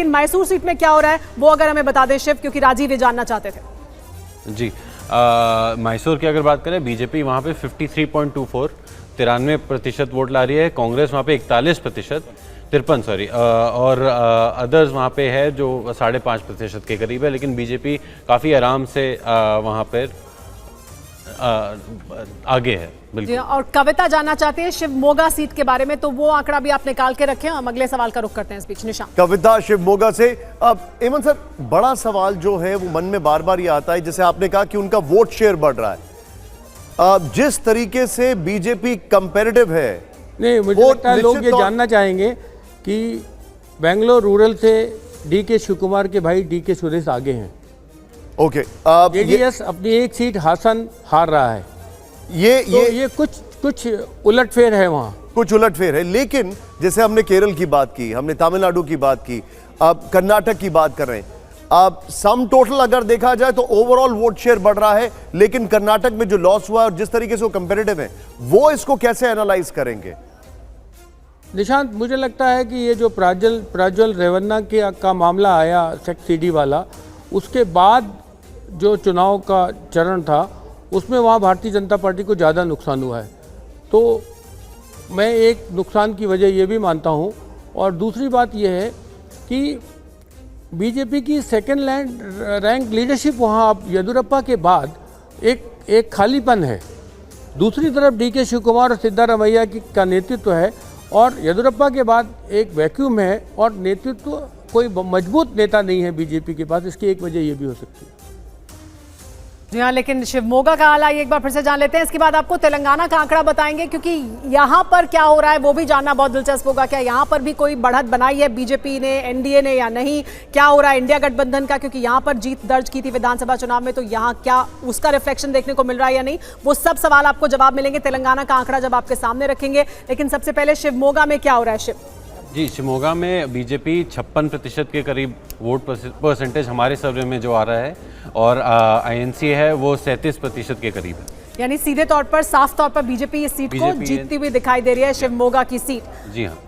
लेकिन मैसूर सीट में क्या हो रहा है वो अगर हमें बता दें शिव, क्योंकि राजीव ये जानना चाहते थे। जी, मैसूर की अगर बात करें, बीजेपी वहाँ पे 53.24 93% वोट ला रही है, कांग्रेस वहाँ पे 41% 53 सॉरी, और अदर्स वहाँ पे है जो 5.5% के करीब है, लेकिन बीजेपी काफ़ी आराम से वहाँ पर आगे है। बिल्कुल। और कविता जानना चाहते हैं शिवमोगा सीट के बारे में, तो वो आंकड़ा भी आप निकाल के रखें। हम अगले सवाल का रुख करते हैं इस बीच। निशांत, कविता शिवमोगा से। अब एमन सर, बड़ा सवाल जो है वो मन में बार बार ये आता है, जैसे आपने कहा कि उनका वोट शेयर बढ़ रहा है, जिस तरीके से बीजेपी कंपैरेटिव है, नहीं मुझे लगता है लोग ये जानना चाहेंगे कि बेंगलोर रूरल से डी.के. शिव कुमार के भाई डी.के. सुरेश आगे हैं। ओके, जेडीएस अपनी एक सीट हासन हार रहा है। ये कुछ उलटफेर है, वहाँ कुछ उलटफेर है। लेकिन जैसे हमने केरल की बात की, हमने तमिलनाडु की बात की, अब कर्नाटक की बात कर रहे हैं। अब सम टोटल अगर देखा जाए तो ओवरऑल वोट शेयर बढ़ रहा है, लेकिन कर्नाटक में जो लॉस हुआ और जिस तरीके से वो कंपेरेटिव है, वो इसको कैसे एनालाइज करेंगे? निशांत, मुझे लगता है कि ये जो प्राज्वल रेवन्ना का मामला आया सेक्ट सीडी वाला, उसके बाद जो चुनाव का चरण था उसमें वहाँ भारतीय जनता पार्टी को ज़्यादा नुकसान हुआ है। तो मैं एक नुकसान की वजह ये भी मानता हूँ, और दूसरी बात ये है कि बीजेपी की सेकेंड रैंक लीडरशिप वहाँ अब येदियुरप्पा के बाद एक खालीपन है। दूसरी तरफ डी.के. शिव कुमार और सिद्धारमैया का नेतृत्व है, और येदियुरप्पा के बाद एक वैक्यूम है, और नेतृत्व कोई मजबूत नेता नहीं है बीजेपी के पास। इसकी एक वजह ये भी हो सकती है। जी हाँ, लेकिन शिवमोगा का हाल आइए एक बार फिर से जान लेते हैं। इसके बाद आपको तेलंगाना का आंकड़ा बताएंगे, क्योंकि यहाँ पर क्या हो रहा है वो भी जानना बहुत दिलचस्प होगा। क्या यहाँ पर भी कोई बढ़त बनाई है बीजेपी ने, एनडीए ने, या नहीं? क्या हो रहा है इंडिया गठबंधन का, क्योंकि यहाँ पर जीत दर्ज की थी विधानसभा चुनाव में, तो यहाँ क्या उसका रिफ्लेक्शन देखने को मिल रहा है या नहीं? वो सब सवाल आपको जवाब मिलेंगे तेलंगाना का आंकड़ा जब आपके सामने रखेंगे। लेकिन सबसे पहले शिवमोगा में क्या हो रहा है शिव? जी, शिवमोगा में बीजेपी 56% के करीब वोट परसेंटेज हमारे सर्वे में जो आ रहा है, और आईएनसी है वो 37% के करीब है। यानी सीधे तौर पर, साफ तौर पर बीजेपी इस सीट को जीतती हुई दिखाई दे रही है, शिवमोगा की सीट। जी हाँ।